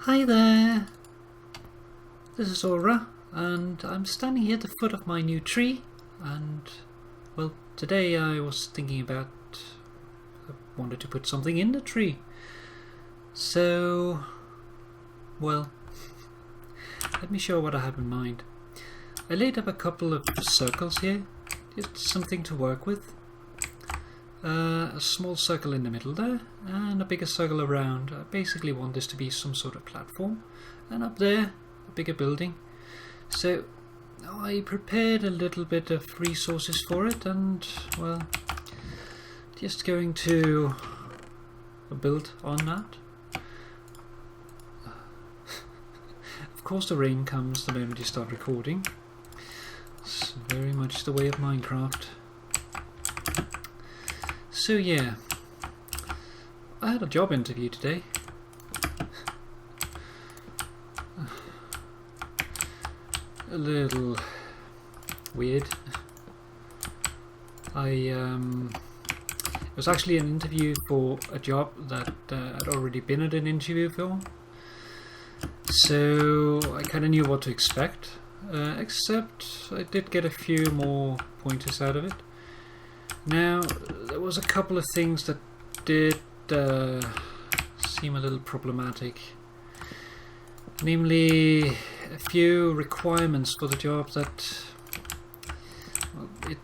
Hi there, this is Aura, and I'm standing here at the foot of my new tree, and well, today I was thinking about, I wanted to put something in the tree, so, well, let me show what I have in mind. I laid up a couple of circles here, just something to work with. A small circle in the middle there, and a bigger circle around. I basically want this to be some sort of platform, and up there, a bigger building. So I prepared a little bit of resources for it, and well, just going to build on that. Of course the rain comes the moment you start recording. It's very much the way of Minecraft. So yeah, I had a job interview today. A little weird. It was actually an interview for a job that I'd already been at an interview for. So I kind of knew what to expect, except I did get a few more pointers out of it. Now, there was a couple of things that did seem a little problematic. Namely, a few requirements for the job that, well, it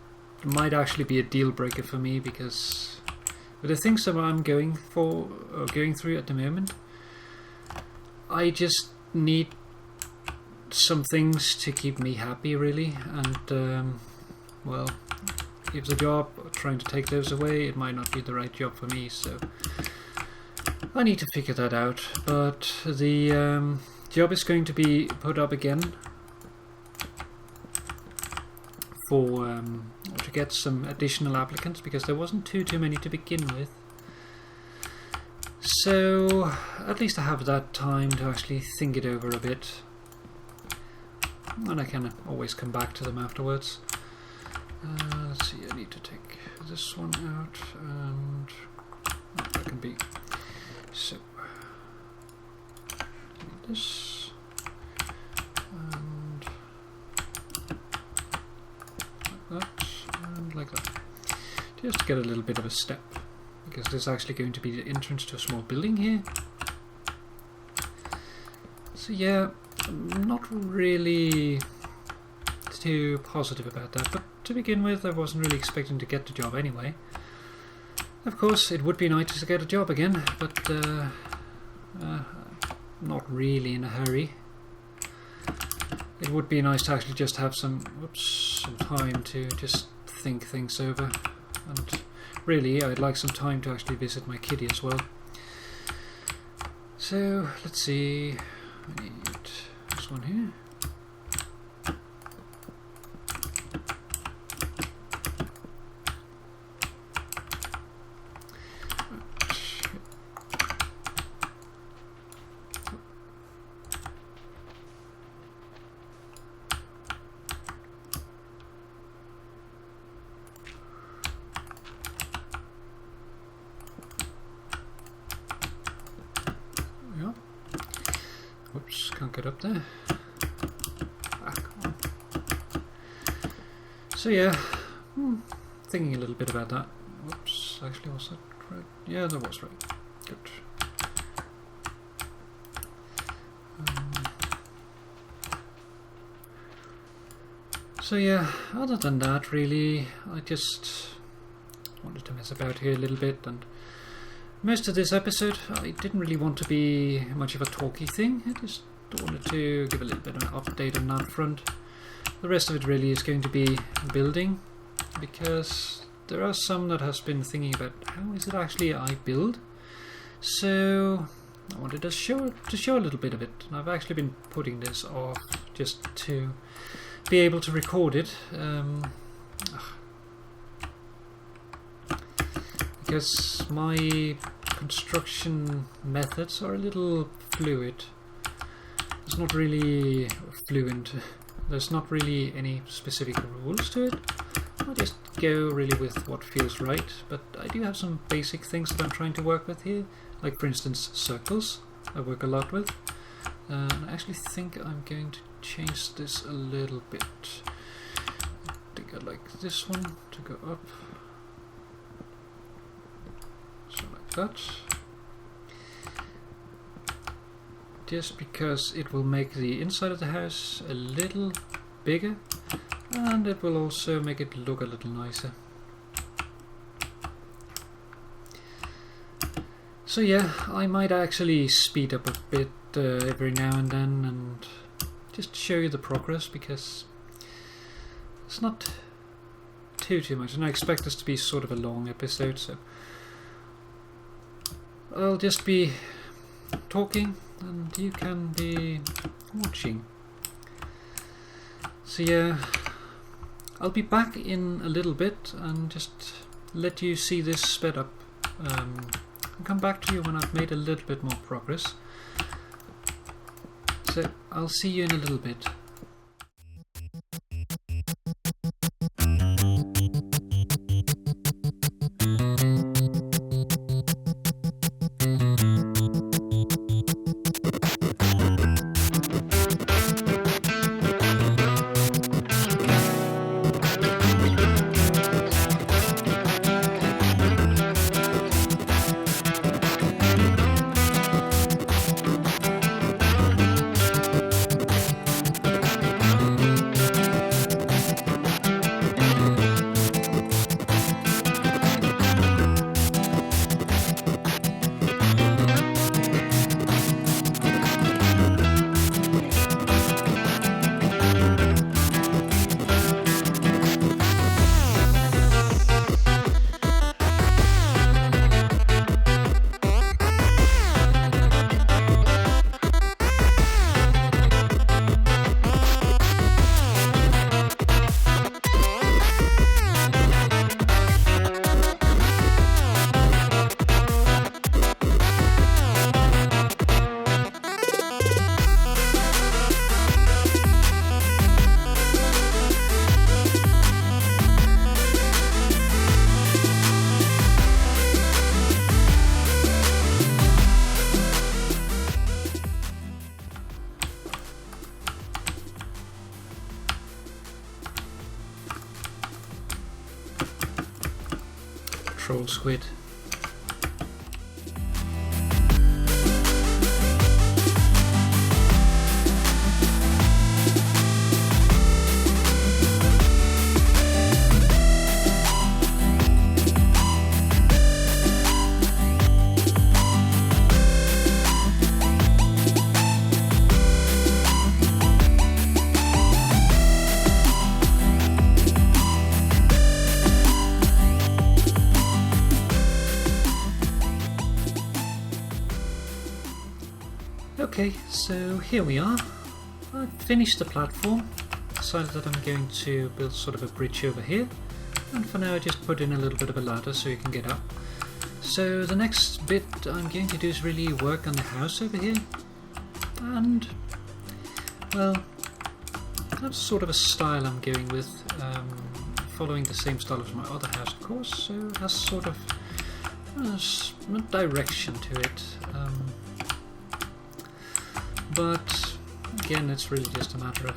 might actually be a deal breaker for me, because with the things that I'm going through at the moment, I just need some things to keep me happy, really, and well, if the job trying to take those away, it might not be the right job for me, so I need to figure that out. But the job is going to be put up again for to get some additional applicants, because there wasn't too many to begin with. So at least I have that time to actually think it over a bit, and I can always come back to them afterwards. Let's see, I need to take this one out, and that can be so. This and like that, and like that, just to get a little bit of a step, because this is actually going to be the entrance to a small building here. So yeah, I'm not really too positive about that, but to begin with, I wasn't really expecting to get the job anyway. Of course, it would be nice to get a job again, but not really in a hurry. It would be nice to actually just have some time to just think things over, and really I'd like some time to actually visit my kitty as well. So let's see, I need this one here. Whoops, can't get up there. Come on. So yeah, thinking a little bit about that. Whoops, actually was that right? Yeah, that was right. Good. So yeah, other than that, really, I just wanted to mess about here a little bit, and most of this episode, I didn't really want to be much of a talky thing. I just wanted to give a little bit of an update on that front. The rest of it really is going to be building, because there are some that has been thinking about how is it actually I build. So I wanted to show a little bit of it, and I've actually been putting this off just to be able to record it. Because my construction methods are a little fluid. It's not really fluent. There's not really any specific rules to it. I just go really with what feels right, but I do have some basic things that I'm trying to work with here, like for instance circles I work a lot with. And I actually think I'm going to change this a little bit. I think I'd like this one to go up. So like that. Just because it will make the inside of the house a little bigger, and it will also make it look a little nicer. So yeah, I might actually speed up a bit every now and then and just show you the progress, because it's not too much, and I expect this to be sort of a long episode, so I'll just be talking and you can be watching. So yeah, I'll be back in a little bit and just let you see this sped up. I'll come back to you when I've made a little bit more progress. So I'll see you in a little bit. Troll squid. Okay, so here we are. I've finished the platform, decided that I'm going to build sort of a bridge over here, and for now I just put in a little bit of a ladder so you can get up. So the next bit I'm going to do is really work on the house over here, and well, that's sort of a style I'm going with, following the same style as my other house of course, so it has sort of a direction to it. But again, it's really just a matter of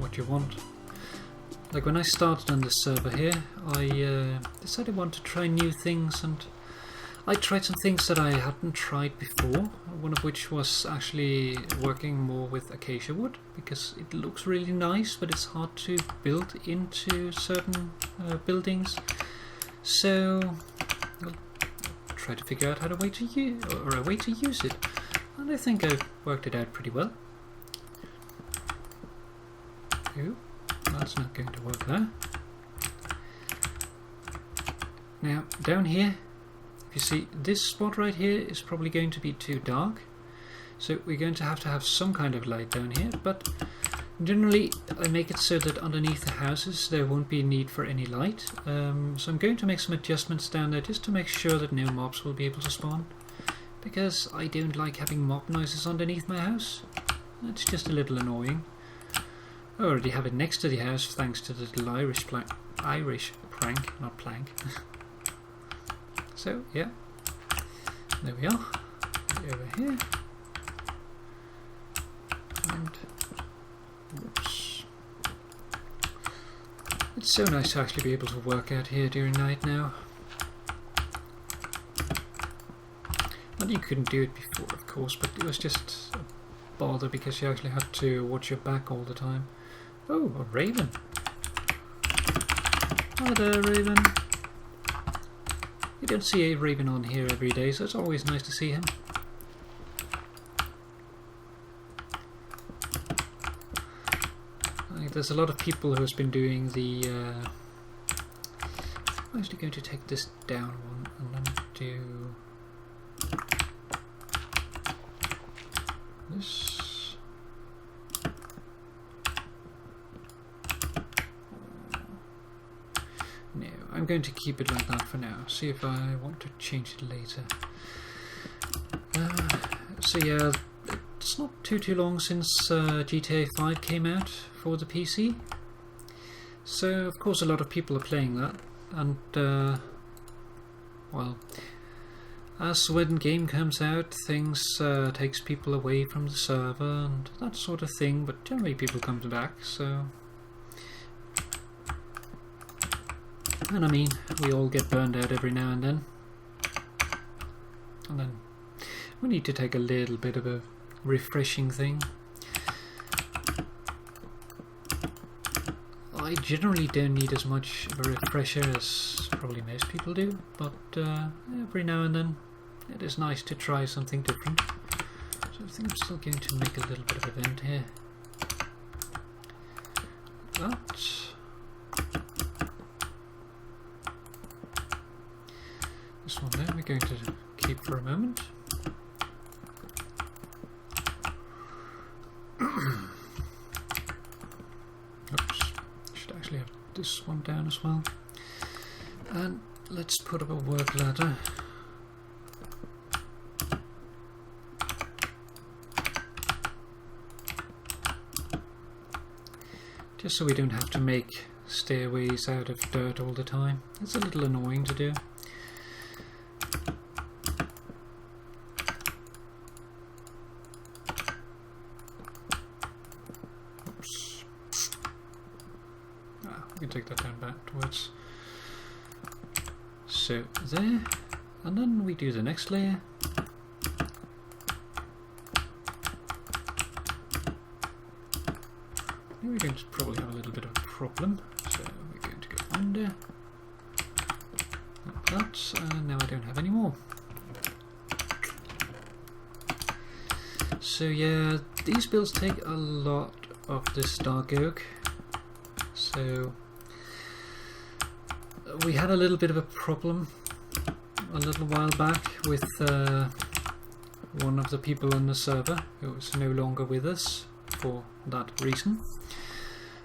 what you want. Like when I started on this server here, I decided I wanted to try new things, and I tried some things that I hadn't tried before, one of which was actually working more with acacia wood, because it looks really nice, but it's hard to build into certain buildings. So I'll try to figure out how a way to use it. And I think I've worked it out pretty well. Ooh, that's not going to work there. Now, down here, if you see, this spot right here is probably going to be too dark. So we're going to have some kind of light down here, but generally I make it so that underneath the houses there won't be a need for any light. So I'm going to make some adjustments down there just to make sure that no mobs will be able to spawn, because I don't like having mob noises underneath my house. It's just a little annoying. I already have it next to the house thanks to the little Irish prank, not plank. So yeah, there we are, over here. And whoops. It's so nice to actually be able to work out here during night now. And you couldn't do it before, of course, but it was just a bother because you actually had to watch your back all the time. Oh, a raven. Hi there, raven. You don't see a raven on here every day, so it's always nice to see him. There's a lot of people who has been doing the... I'm actually going to take this down one and then do this. No, I'm going to keep it like that for now. See if I want to change it later. So yeah, it's not too long since GTA 5 came out for the PC. So of course a lot of people are playing that, and well, as when game comes out, things takes people away from the server and that sort of thing, but generally people come back, so... And I mean, we all get burned out every now and then. And then we need to take a little bit of a refreshing thing. I generally don't need as much of a refresher as probably most people do, but every now and then it is nice to try something different. So I think I'm still going to make a little bit of a vent here. That. This one there we're going to keep for a moment. Oops, should actually have this one down as well. And let's put up a work ladder. Just so we don't have to make stairways out of dirt all the time. It's a little annoying to do. Take that down backwards. So there, and then we do the next layer. We're going to probably have a little bit of a problem, so we're going to go under like that, and now I don't have any more. So yeah, these builds take a lot of this dark oak. So we had a little bit of a problem a little while back with one of the people on the server who was no longer with us for that reason,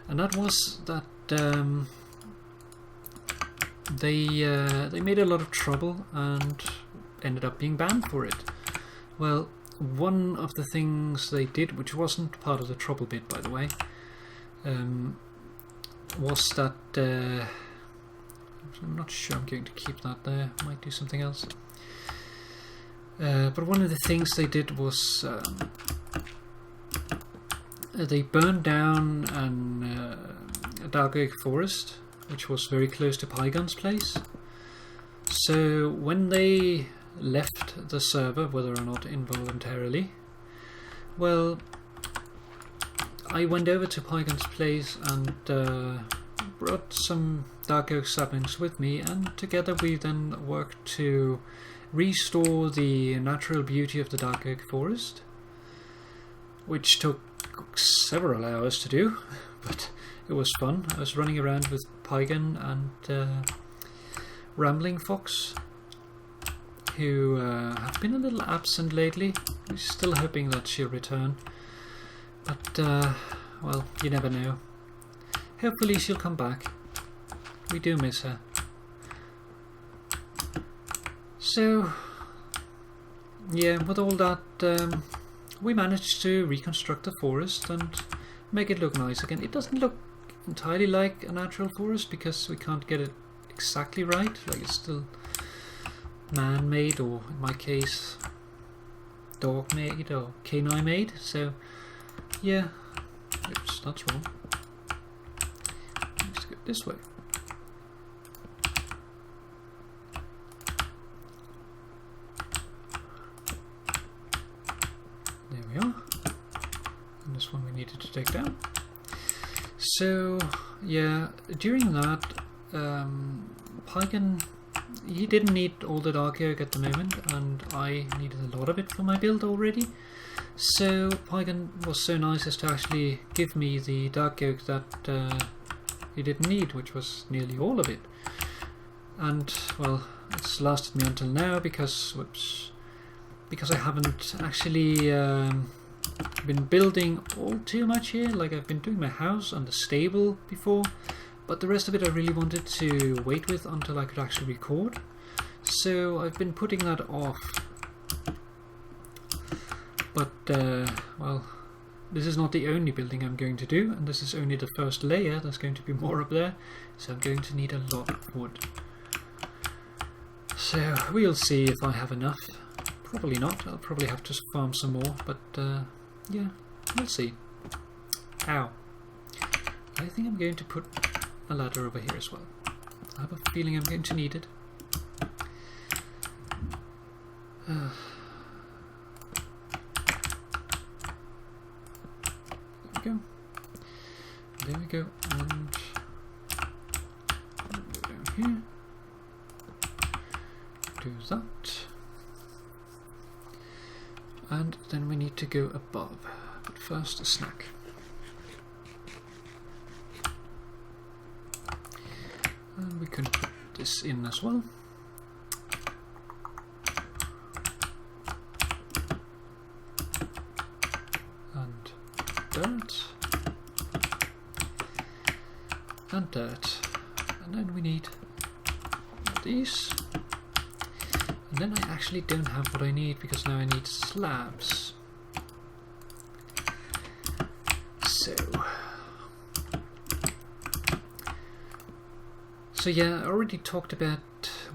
and that was that they made a lot of trouble and ended up being banned for it. Well, one of the things they did, which wasn't part of the trouble bit by the way, was that I'm not sure I'm going to keep that there, I might do something else. But one of the things they did was they burned down a dark oak forest, which was very close to Pygon's place. So when they left the server, whether or not involuntarily, well, I went over to Pygon's place and brought some dark oak saplings with me, and together we then worked to restore the natural beauty of the dark oak forest, which took several hours to do, but it was fun. I was running around with Pygon and Rambling Fox, who have been a little absent lately. We're still hoping that she'll return, but well, you never know. Hopefully she'll come back. We do miss her. So yeah, with all that, we managed to reconstruct the forest and make it look nice again. It doesn't look entirely like a natural forest because we can't get it exactly right, like it's still man-made, or in my case dog-made or canine-made. So yeah, oops, that's wrong. Let's go this way. There we are. And this one we needed to take down. So yeah, during that, Python, he didn't need all the dark oak at the moment, and I needed a lot of it for my build already. So Python was so nice as to actually give me the dark oak that he didn't need, which was nearly all of it. And well, it's lasted me until now because, whoops, because I haven't actually been building all too much here. Like, I've been doing my house and the stable before, but the rest of it I really wanted to wait with until I could actually record. So I've been putting that off. But well, this is not the only building I'm going to do, and this is only the first layer. There's going to be more up there, so I'm going to need a lot of wood. So we'll see if I have enough. Probably not. I'll probably have to farm some more, but yeah, we'll see. Ow. I think I'm going to put a ladder over here as well. I have a feeling I'm going to need it. There we go, and go down here, do that, and then we need to go above, but first a snack. And we can put this in as well. And dirt. And dirt. And then we need these. And then I actually don't have what I need because now I need slabs. So yeah, I already talked about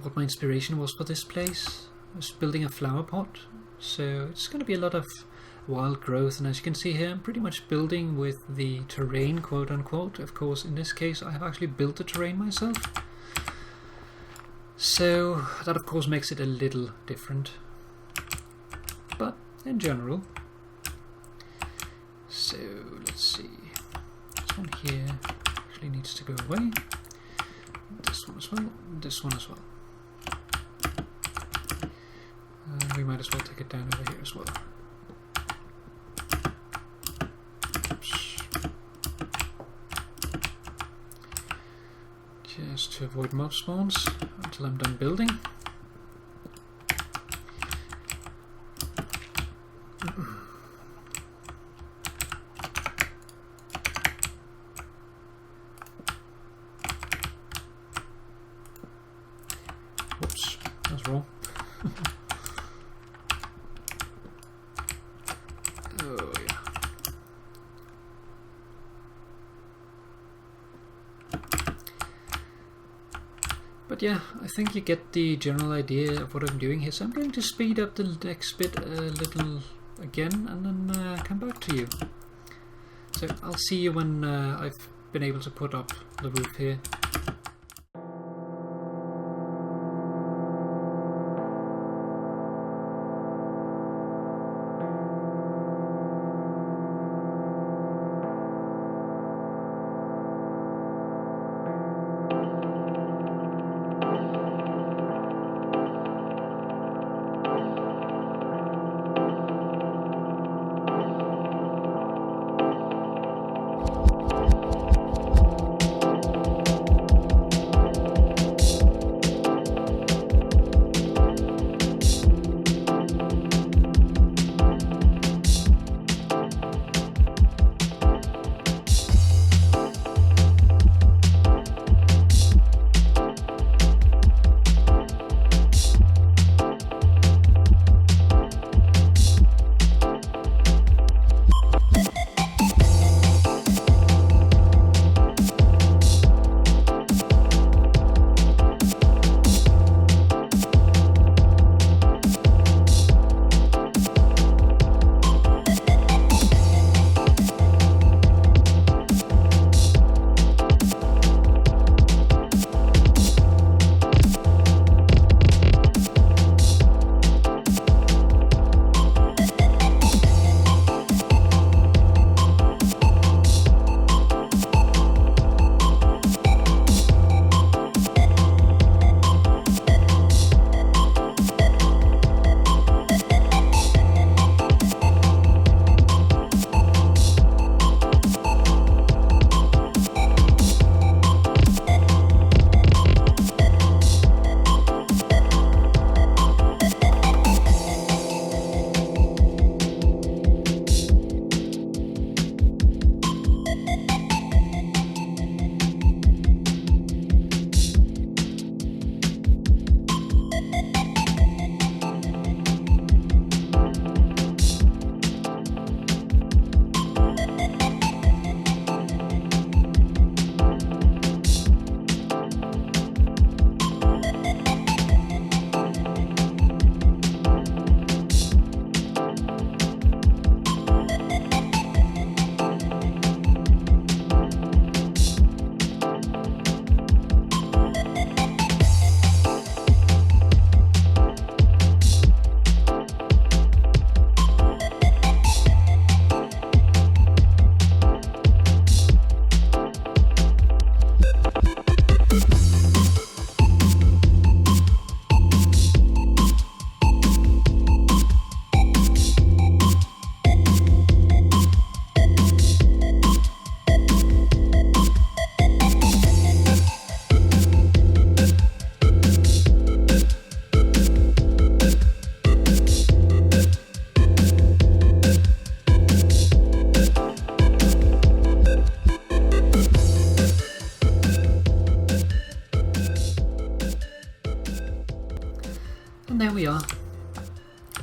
what my inspiration was for this place. I was building a flower pot, so it's going to be a lot of wild growth, and as you can see here, I'm pretty much building with the terrain, quote unquote. Of course, in this case I have actually built the terrain myself, so that of course makes it a little different, but in general. So let's see, this one here actually needs to go away, this one as well, this one as well. We might as well take it down over here as well. Oops. Just to avoid mob spawns until I'm done building. Whoops, that's wrong. Oh yeah. But yeah, I think you get the general idea of what I'm doing here. So I'm going to speed up the next bit a little again and then come back to you. So I'll see you when I've been able to put up the roof here.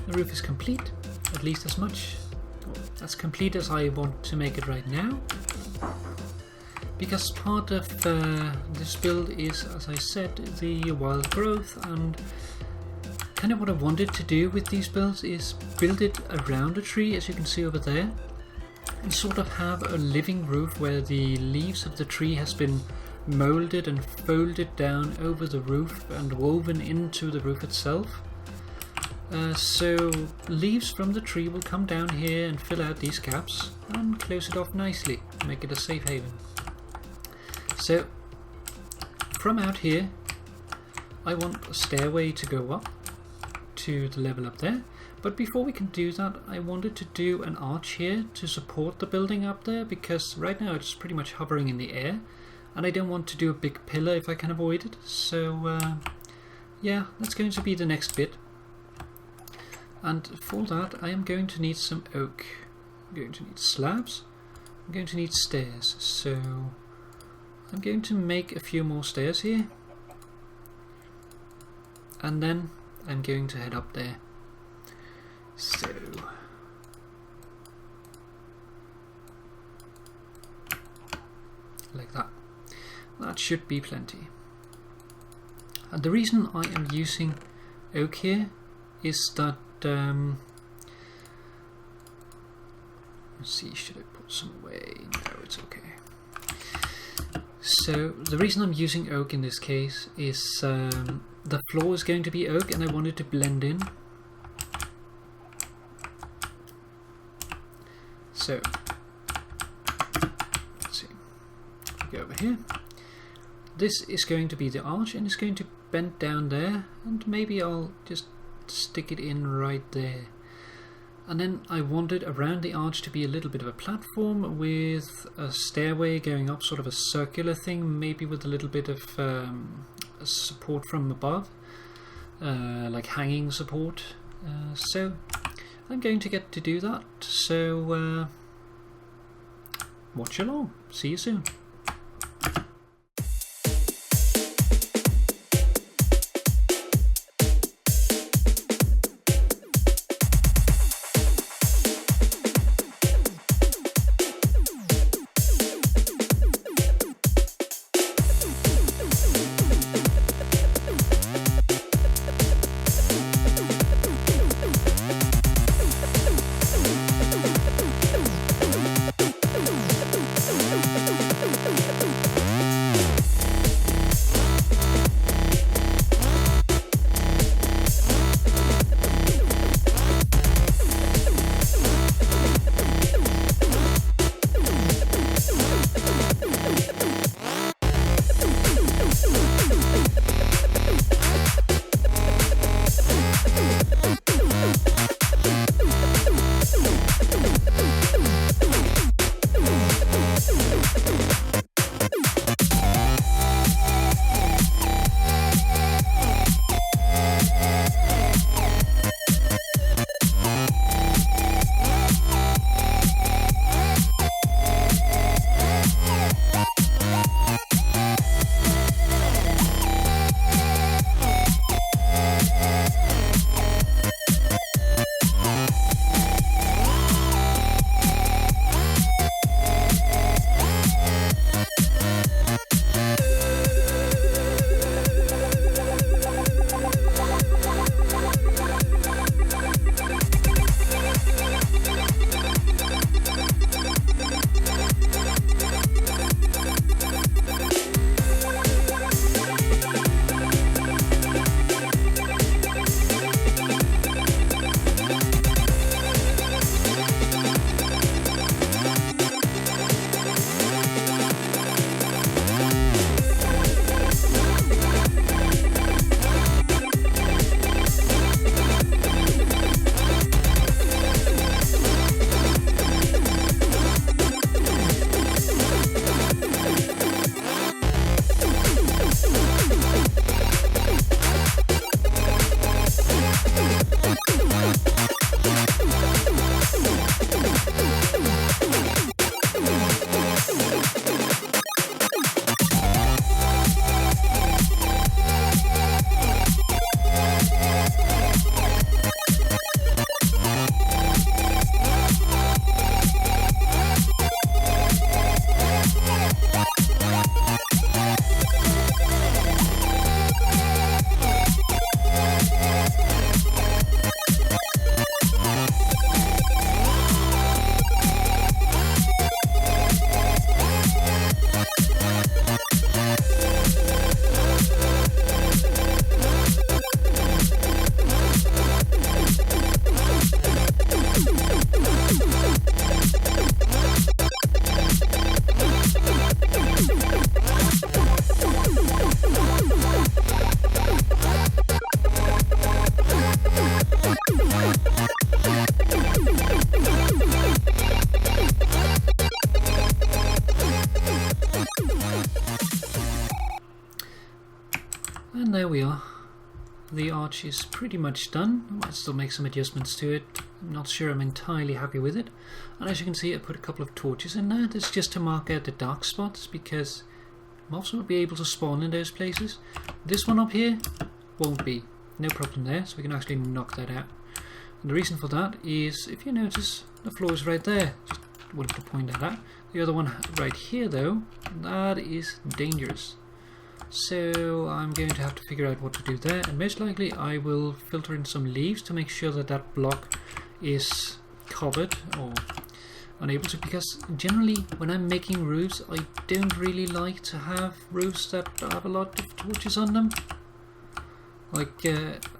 the roof is complete, at least as much, as complete as I want to make it right now. Because part of this build is, as I said, the wild growth, and kind of what I wanted to do with these builds is build it around a tree, as you can see over there, and sort of have a living roof where the leaves of the tree has been molded and folded down over the roof and woven into the roof itself. So leaves from the tree will come down here and fill out these gaps and close it off nicely, make it a safe haven. So from out here I want a stairway to go up to the level up there, but before we can do that I wanted to do an arch here to support the building up there, because right now it's pretty much hovering in the air and I don't want to do a big pillar if I can avoid it. So yeah, that's going to be the next bit, and for that I am going to need some oak, I'm going to need slabs, I'm going to need stairs, so I'm going to make a few more stairs here, and then I'm going to head up there. So like that. That should be plenty. And the reason I am using oak here is that let's see, should I put some away? No, it's okay. So the reason I'm using oak in this case is the floor is going to be oak and I want it to blend in. So let's see, go over here. This is going to be the arch and it's going to bend down there, and maybe I'll just stick it in right there. And then I wanted around the arch to be a little bit of a platform with a stairway going up, sort of a circular thing, maybe with a little bit of support from above, like hanging support. So I'm going to get to do that, so watch along. See you soon. the arch is pretty much done. I might still make some adjustments to it. I'm not sure I'm entirely happy with it. And as you can see, I put a couple of torches in there. This is just to mark out the dark spots, because mobs won't be able to spawn in those places. This one up here won't be. No problem there, so we can actually knock that out. And the reason for that is, if you notice, the floor is right there. Just wanted to point that out. The other one right here though, that is dangerous. So I'm going to have to figure out what to do there, and most likely I will filter in some leaves to make sure that that block is covered or unable to, because generally when I'm making roofs I don't really like to have roofs that have a lot of torches on them. Like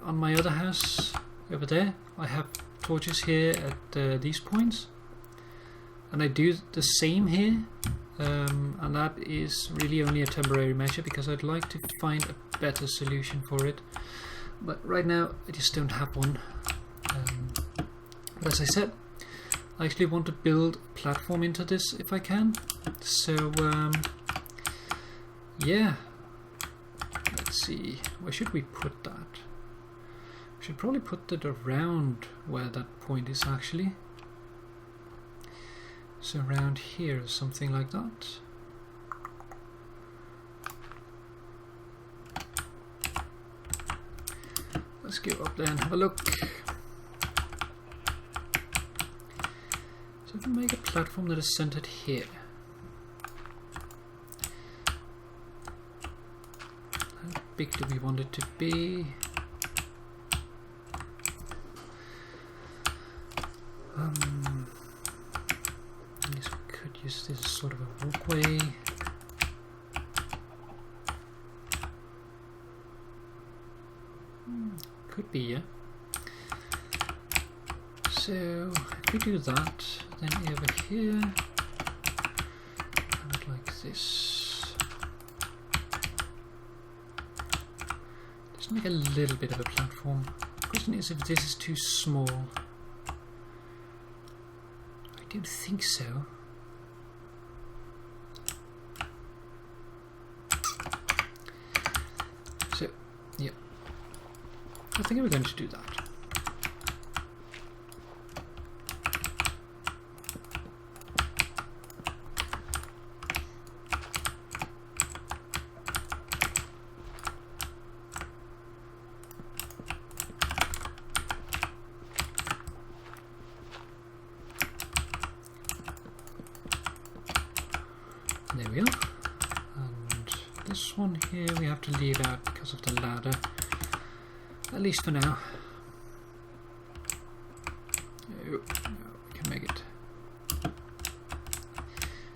on my other house over there, I have torches here at these points, and I do the same here. And that is really only a temporary measure, because I'd like to find a better solution for it, but right now I just don't have one. But as I said, I actually want to build a platform into this if I can. So yeah, let's see, where should we put that? We should probably put it around where that point is actually. So around here or something like that. Let's go up there and have a look. So we can make a platform that is centered here. How big do we want it to be? Use this as sort of a walkway. Could be, yeah. So if we do that, then over here, have it like this. Just make a little bit of a platform. The question is if this is too small. I don't think so. So, yeah, I think we're going to do that. There we are. This one here we have to leave out because of the ladder, at least for now. No, we can make it.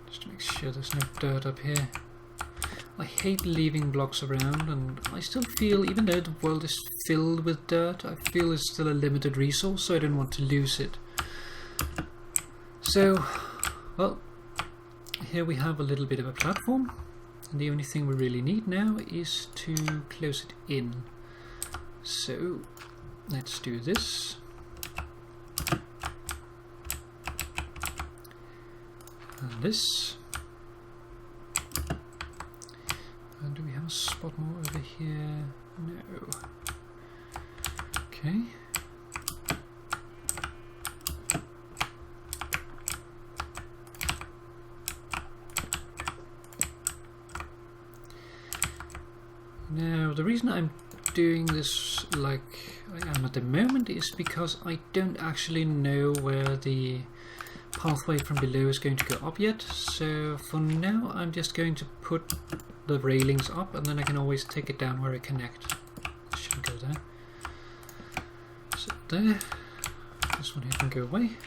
Just to make sure there's no dirt up here. I hate leaving blocks around, and I still feel, even though the world is filled with dirt, I feel it's still a limited resource, so I don't want to lose it. So, well, here we have a little bit of a platform. And the only thing we really need now is to close it in. So let's do this. And this. And do we have a spot more over here? No. Okay. Now, the reason I'm doing this like I am at the moment is because I don't actually know where the pathway from below is going to go up yet. So for now, I'm just going to put the railings up, and then I can always take it down where I connect. It shouldn't go there. So there. This one here can go away.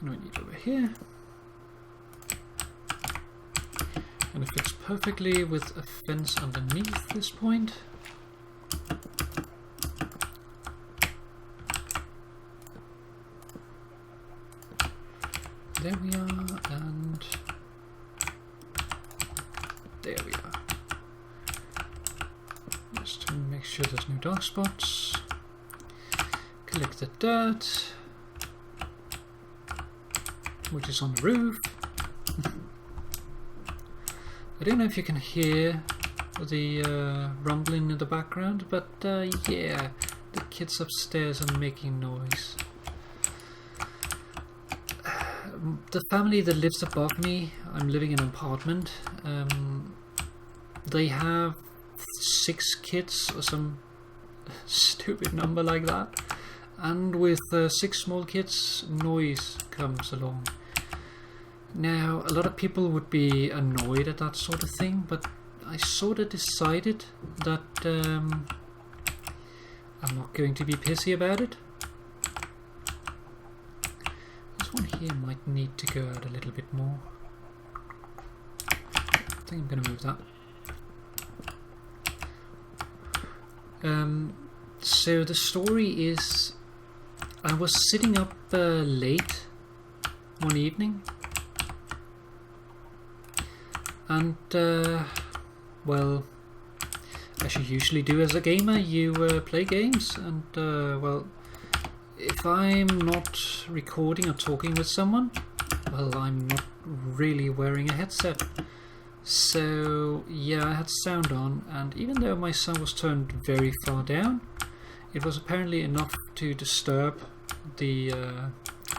And we need over here. And it fits perfectly with a fence underneath this point. There we are, and there we are. Just to make sure there's no dark spots. Collect the dirt, which is on the roof. I don't know if you can hear the rumbling in the background, but yeah, the kids upstairs are making noise. The family that lives above me, I'm living in an apartment, they have 6 kids or some stupid number like that, and with 6 small kids, noise comes along. Now, a lot of people would be annoyed at that sort of thing, but I sort of decided that I'm not going to be pissy about it. This one here might need to go out a little bit more. I think I'm going to move that. So the story is, I was sitting up late one evening, and well, as you usually do as a gamer, you play games, and well, if I'm not recording or talking with someone, well, I'm not really wearing a headset. So yeah, I had sound on, and even though my sound was turned very far down, it was apparently enough to disturb the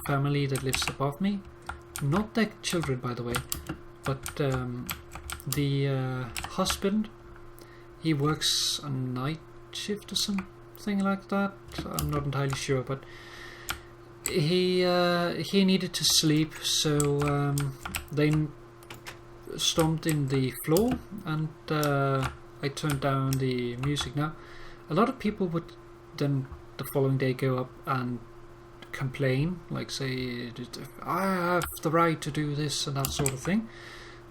family that lives above me. Not their children, by the way, but the husband. He works a night shift or something like that. I'm not entirely sure, but he needed to sleep, so they stomped in the floor, and I turned down the music. Now, a lot of people would then the following day go up and complain, like say, I have the right to do this and that sort of thing,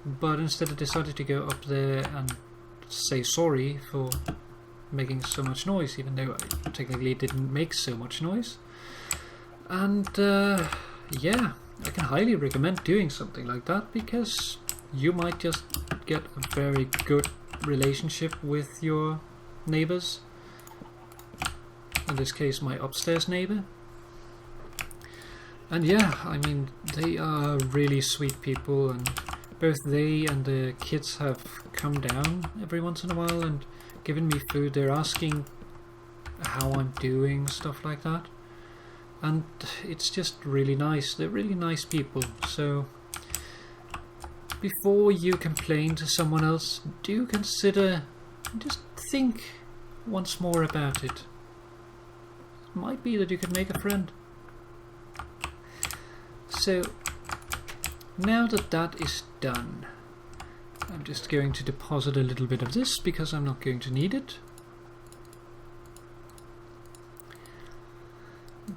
but instead I decided to go up there and say sorry for making so much noise, even though I technically didn't make so much noise. And yeah, I can highly recommend doing something like that, because you might just get a very good relationship with your neighbors. In this case, my upstairs neighbor. And yeah, I mean, they are really sweet people, and both they and the kids have come down every once in a while and given me food. They're asking how I'm doing, stuff like that. And it's just really nice. They're really nice people. So before you complain to someone else, do consider, just think once more about it. It might be that you could make a friend. So now that that is done, I'm just going to deposit a little bit of this because I'm not going to need it.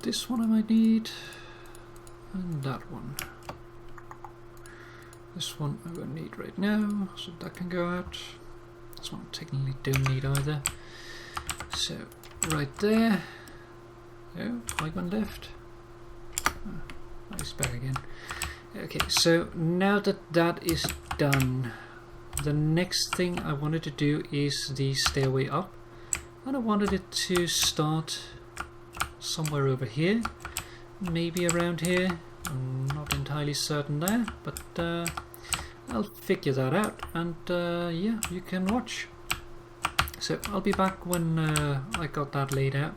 This one I might need, and that one. This one I won't need right now, so that can go out. This one I technically don't need either. So right there. Oh, like one left. Oh, nice back again. Okay, so now that that is done, the next thing I wanted to do is the stairway up, and I wanted it to start somewhere over here, maybe around here. I'm not entirely certain there, but I'll figure that out, and yeah, you can watch. So I'll be back when I got that laid out.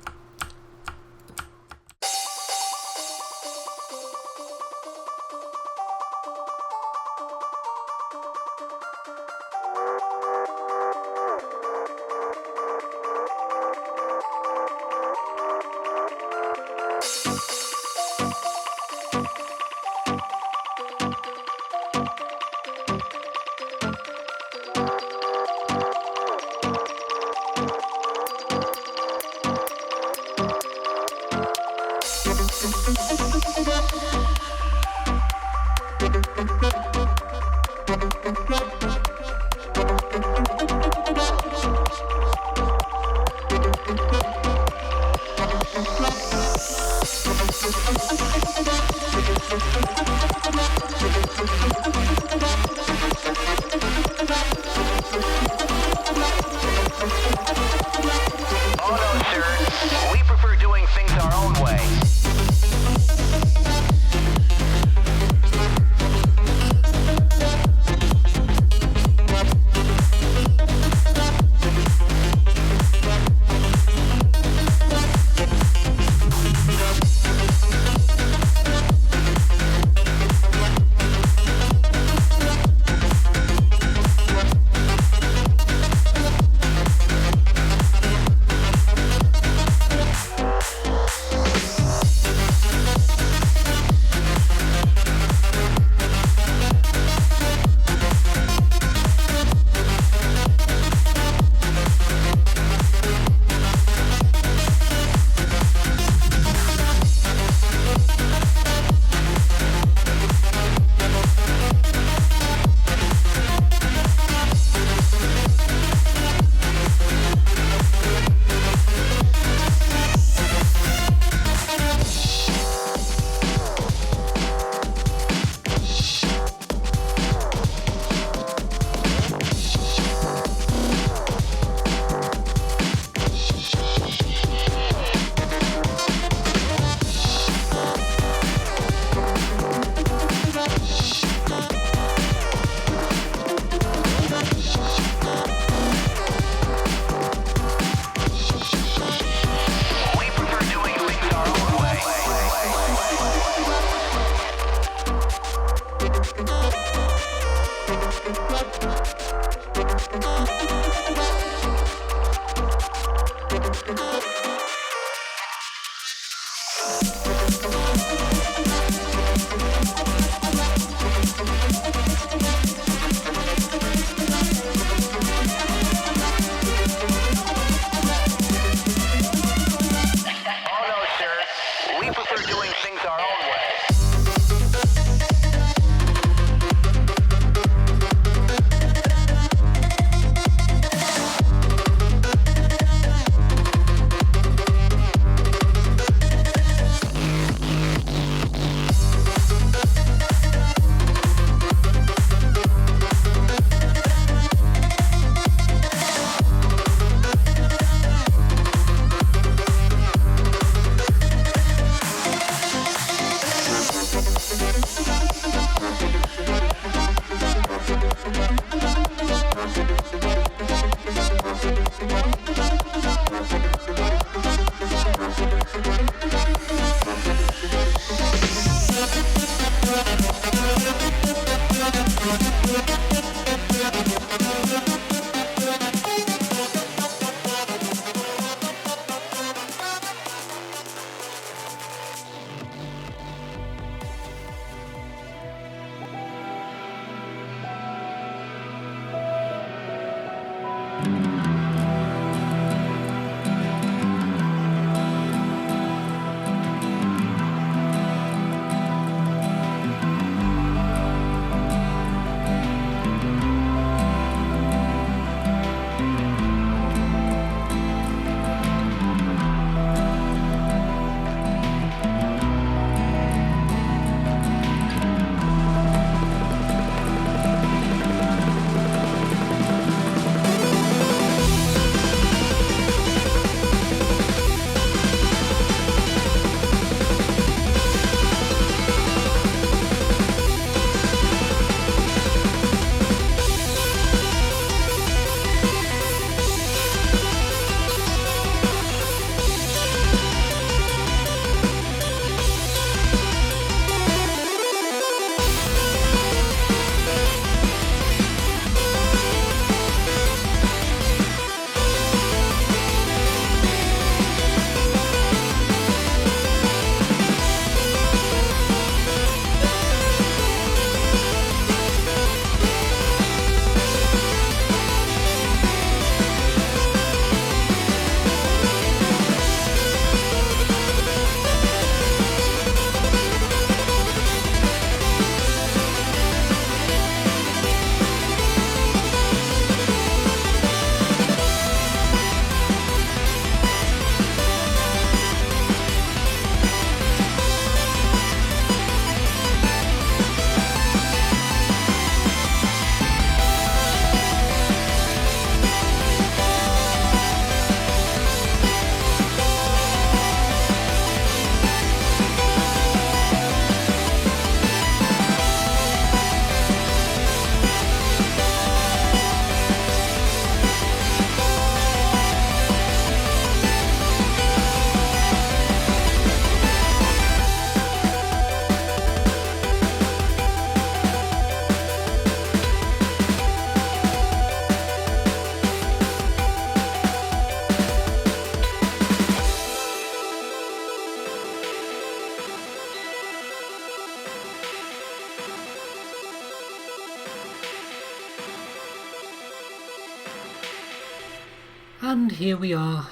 And here we are.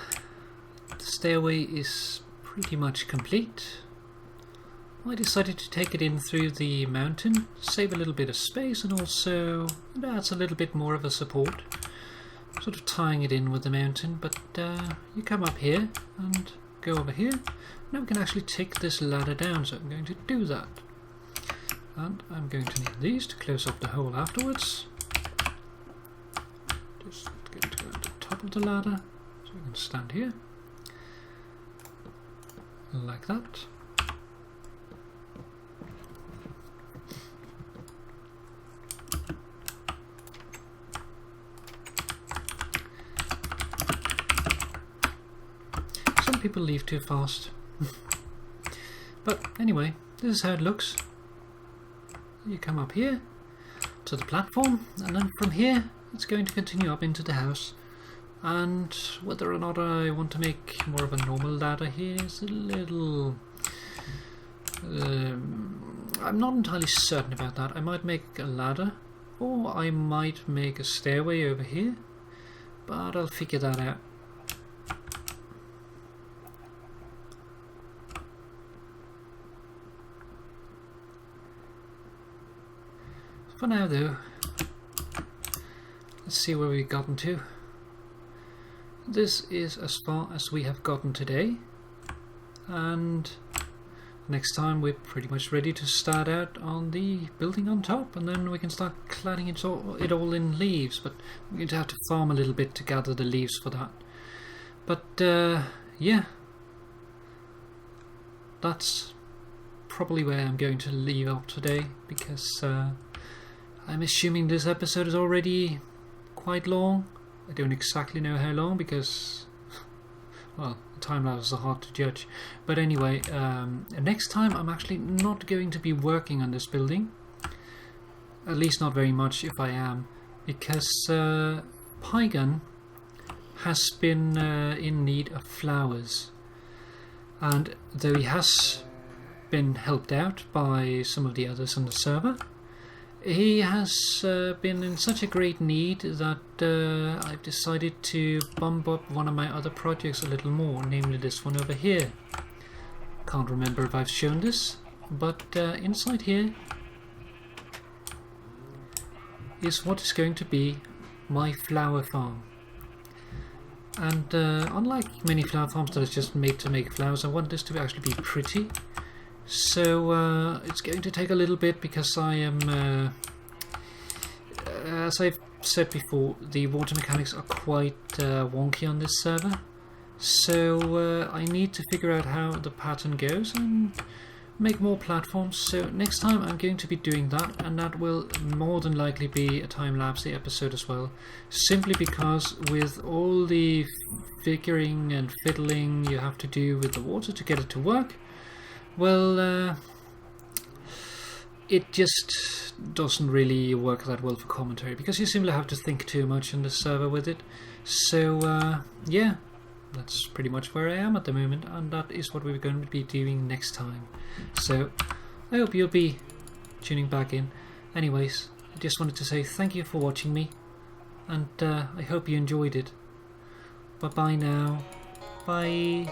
The stairway is pretty much complete. I decided to take it in through the mountain, save a little bit of space, and also it adds a little bit more of a support, sort of tying it in with the mountain. But you come up here and go over here. Now we can actually take this ladder down, so I'm going to do that. And I'm going to need these to close up the hole afterwards. Just going to go to the top of the ladder, so we can stand here, like that. Some people leave too fast. But anyway, this is how it looks. You come up here to the platform, and then from here it's going to continue up into the house. And whether or not I want to make more of a normal ladder here is a little... I'm not entirely certain about that. I might make a ladder, or I might make a stairway over here, but I'll figure that out. For now though, let's see where we've gotten to. This is as far as we have gotten today, and next time we're pretty much ready to start out on the building on top, and then we can start cladding it all in leaves, but we're going to have to farm a little bit to gather the leaves for that. But yeah, that's probably where I'm going to leave up today, because I'm assuming this episode is already quite long. I don't exactly know how long because, well, the time lapses are hard to judge. But anyway, next time I'm actually not going to be working on this building. At least not very much if I am, because Pygon has been in need of flowers. And though he has been helped out by some of the others on the server, he has been in such a great need that I've decided to bump up one of my other projects a little more, namely this one over here. Can't remember if I've shown this, but inside here is what is going to be my flower farm. And unlike many flower farms that are just made to make flowers, I want this to actually be pretty. So it's going to take a little bit, because I am, as I've said before, the water mechanics are quite wonky on this server. So I need to figure out how the pattern goes and make more platforms. So next time I'm going to be doing that, and that will more than likely be a time-lapse episode as well. Simply because with all the figuring and fiddling you have to do with the water to get it to work, well, it just doesn't really work that well for commentary, because you simply have to think too much on the server with it. So yeah, that's pretty much where I am at the moment, and that is what we're going to be doing next time. So I hope you'll be tuning back in. Anyways, I just wanted to say thank you for watching me, and I hope you enjoyed it. Bye bye now. Bye.